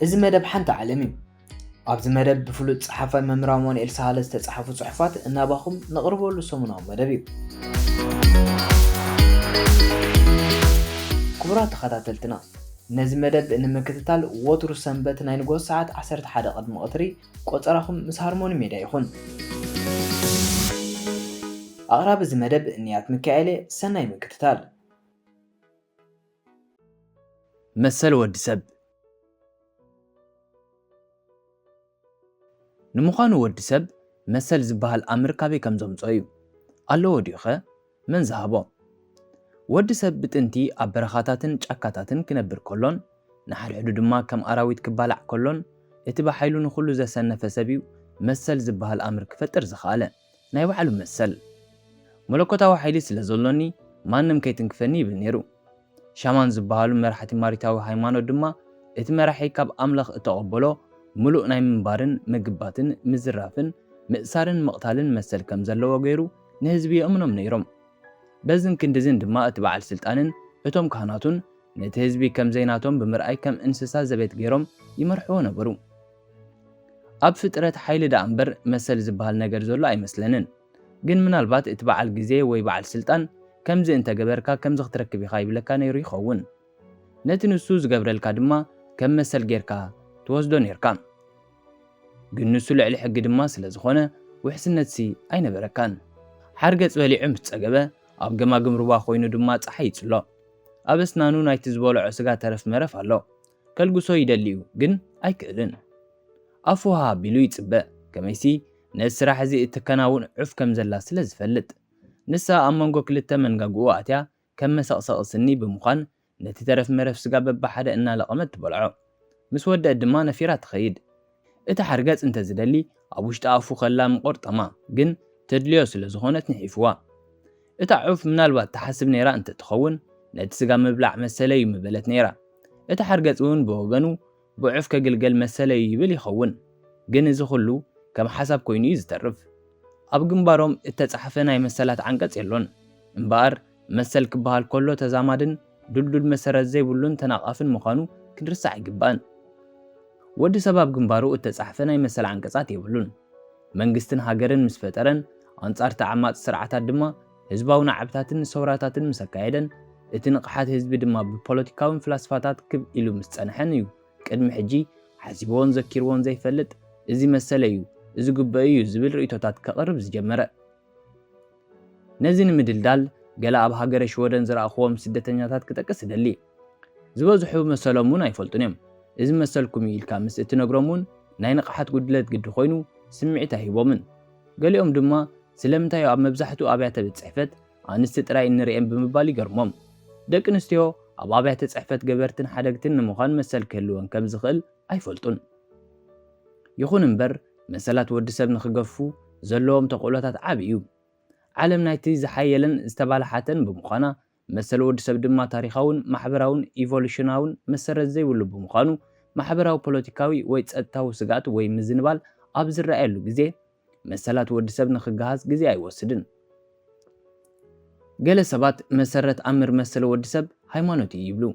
እዚ መደብ ሓንቲ ዓለም እዩ። ኣብዚ መደብ ብፍሉጥ ጸሓፋይ መምህር ኣማኑኤል ሳህለ ዝተጻሕፉ ጽሑፋት እናባኹም ነቕርበሉ ሰሙናዊ መደብ እዩ። ክቡራት ተኸታተልትና ነዚ መደብ ንምክትታል ወትሩ ሰንበት ናይ ንጎስ ሰዓት 11 ቅድሚ ቀትሪ ቆፀራኹም ምስ ሃርሞኒ ሜድያ ይኹን። ኣቕራቢ እዚ መደብ ንያት ሚካኤል ሰናይ ምክትታል። መሰል ወዲ ሰብ ንምዃኑ ወዲ ሰብ መሰል ዝበሃል ኣምርካበይ ከም ዘምጾ እዩ። ኣለዎ ድዩኸ? መን ዝሃቦ? ወዲ ሰብ ብጥንቲ ኣብ በረኻታትን ጫካታትን ክነብር ከሎን ንሓድሕዱ ድማ ከም ኣራዊት ክባላዕ ከሎን እቲ ብሓይሉ ንኹሉ ዘሰነፈ ሰብ እዩ መሰል ዝበሃል ኣምር ክፈጥር ዝኽኣለ ናይ ባዕሉ መሰል። መለኮታዊ ሓይሊ ስለ ዘሎኒ ማንም ከይትንክፈኒ ይብል ነይሩ። ሻማን ዝበሃሉ መራሕቲ ማሪታዊ ሃይማኖት ድማ እቲ መራሒ ካብ ኣምላኽ እተቐበሎ ሙሉእ ናይ ምንባርን ምግባትን ምዝራፍን ምእሳርን መቕታልን መሰል ከም ዘለዎ ገይሩ ንህዝቢ የእምኖም ነይሮም። በዝን ክንድዝን ድማ እቲ በዓል ስልጣንን እቶም ካህናቱን ነቲ ህዝቢ ከም ዘይናቶም ብምርኣይ ከም እንስሳ ዘቤት ገይሮም ይመርሕዎ ነበሩ። ኣብ ፍጥረት ሓይሊ ዳ እምበር መሰል ዝበሃል ነገር ዘሎ ኣይመስለንን። ግን ምናልባት እቲ በዓል ግዜ ወይ በዓል ስልጣን ከምዚ እንተገበርካ ከምዚ ክትረክብ ኢኻ ይብለካ ነይሩ ይኸውን። ነቲ ንሱ ዝገብረልካ ድማ ከም መሰል ጌርካ ትወስዶ ነርካ። ግን ንሱ ልዕሊ ሕጊ ድማ ስለ ዝኾነ ውሕስነትሲ ኣይነበረካን። ሓርገጽ በሊዑ ምስ ጸገበ ኣብ ገማግም ሩባ ኮይኑ ድማ ፀሓይ ይጽሎ። ኣብ እስናኑ ናይቲ ዝበልዖ ስጋ ተረፍ መረፍ ኣሎ። ከልግሶ ይደልዩ ግን ኣይክእልን። ኣፉ ሃቢሉ ይጽበእ ከመይሲ ነዚ ስራሕ እዚ እትከናውን ዑፍ ከም ዘላ ስለ ዝፈልጥ ንሳ ኣብ መንጎ ክልተ መንጋግኡ ኣትያ ከም መሰቕሰቕ ስኒ ብምዃን ነቲ ተረፍ መረፍ ስጋ በባሓደ እናለቐመት ትበልዖ። ምስ ወደአት ድማ ነፊራ ትኸይድ። እቲ ሓርገጽ እንተዝደሊ ኣብ ውሽጢ ኣፉ ኸላ ምቆርጠማ ግን ተድልዮ ስለ ዝኾነት ንሒፍዋ። እታ ዑፍ ምናልባት ተሓስብ ነይራ እንተትኸውን ነቲ ስጋ ምብላዕ መሰለዩ ምበለት ነይራ። እቲ ሓርገጽ እውን ብወገኑ ብዑፍ ከግልገል መሰለዩ ይብል ይኸውን። ግን እዚ ኩሉ ከም ሓሳብ ኮይኑ እዩ ዝተርፍ። ኣብ ግንባሮም እተጻሕፈ ናይ መሰላት ዓንቀጽ የሎን እምበኣር መሰል ክበሃል ከሎ ተዛማድን ዱልዱል መሰረት ዘይብሉን ተናቓፍን ምዃኑ ክንርሳዕ ይግባእን። ወዲ ሰብ ኣብ ግንባሩ እተጻሕፈ ናይ መሰል ዓንቀጻት የብሉን። መንግስትን ሃገርን ምስ ፈጠረን ኣንጻር ተዓማጽ ስርዓታት ድማ ህዝባዊ ናዕብታትን ሰውራታትን ምስ ኣካየደን እቲ ንቕሓት ህዝቢ ድማ ብፖለቲካውን ፍላስፋታት ክብ ኢሉ ምስ ጸንሐን እዩ ቅድሚ ሕጂ ሓሲብዎን ዘኪርዎን ዘይፈልጥ እዚ መሰለ እዩ እዚ ግበእ እዩ ዝብል ርእቶታት ከቕርብ ዝጀመረ። ነዚ ንምድልዳል ገለ ኣብ ሃገረ ሽወደን ዝረኣኽዎም ስደተኛታት ክጠቅስ ይደሊ። ዝበዝሑ መሰሎም እውን ኣይፈልጡን እዮም። እዚ መሰልኩም ኢልካ ምስ እትነግሮም እውን ናይ ንቕሓት ጉድለት ግዲ ኮይኑ ስምዒት ኣይሂቦምን። ገሊኦም ድማ ስለምንታይ ኣብ መብዛሕትኡ ኣብያተ ቤት ጽሕፈት ኣንስቲ ጥራይ እንሪአን ብምባል ይገርሞም። ደቂ ኣንስትዮ ኣብ ኣብያተ ጽሕፈት ገበርትን ሓደግትን ንምዃን መሰል ክህልወን ከም ዝኽእል ኣይፈልጡን። ይኹን እምበር መሰላት ወዲ ሰብ ንኽገፉ ዘለዎም ተኽእሎታት ዓብዪ እዩ። ዓለም ናይቲ ዝሓየለን ዝተባላሓተን ብምዃና መሰል ወዲ ሰብ ድማ ታሪኻውን ማሕበራውን ኢቮሉሽናውን መሰረት ዘይብሉ ብምዃኑ ማሕበራዊ ፖለቲካዊ ወይ ጸጥታዊ ስጋት ወይ ምዝንባል ኣብ ዝረኣየሉ ግዜ መሰላት ወዲ ሰብ ንኽገሃዝ ግዜ ኣይወስድን። ገለ ሰባት መሰረት ኣምር መሰለ ወዲ ሰብ ሃይማኖት እዩ ይብሉ።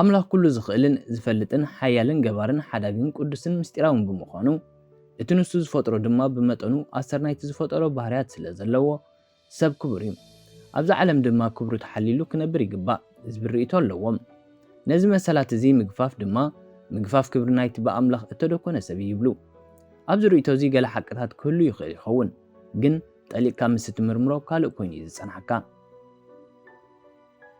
ኣምላኽ ኩሉ ዝኽእልን ዝፈልጥን ሓያልን ገባርን ሓዳግን ቅዱስን ምስጢራውን ብምዃኑ እቲ ንሱ ዝፈጥሮ ድማ ብመጠኑ ኣሰርናይቲ ዝፈጠሮ ባህርያት ስለ ዘለዎ ሰብ ክቡር እዩ። ኣብዚ ዓለም ድማ ክብሩ ተሓሊሉ ክነብር ይግባእ ዝብል ርእይቶ ኣለዎም። ነዚ መሰላት እዚ ምግፋፍ ድማ ምግፋፍ ክብሪ ናይቲ ብኣምላኽ እተደኮነ ሰብ ይብሉ። ኣብዚ ርእይቶ እዚ ገለ ሓቅታት ክህሉ ይኽእል ይኸውን ግን ጠሊቕካ ምስ ትምርምሮ ካልእ ኮይኑ እዩ ዝጸንሐካ።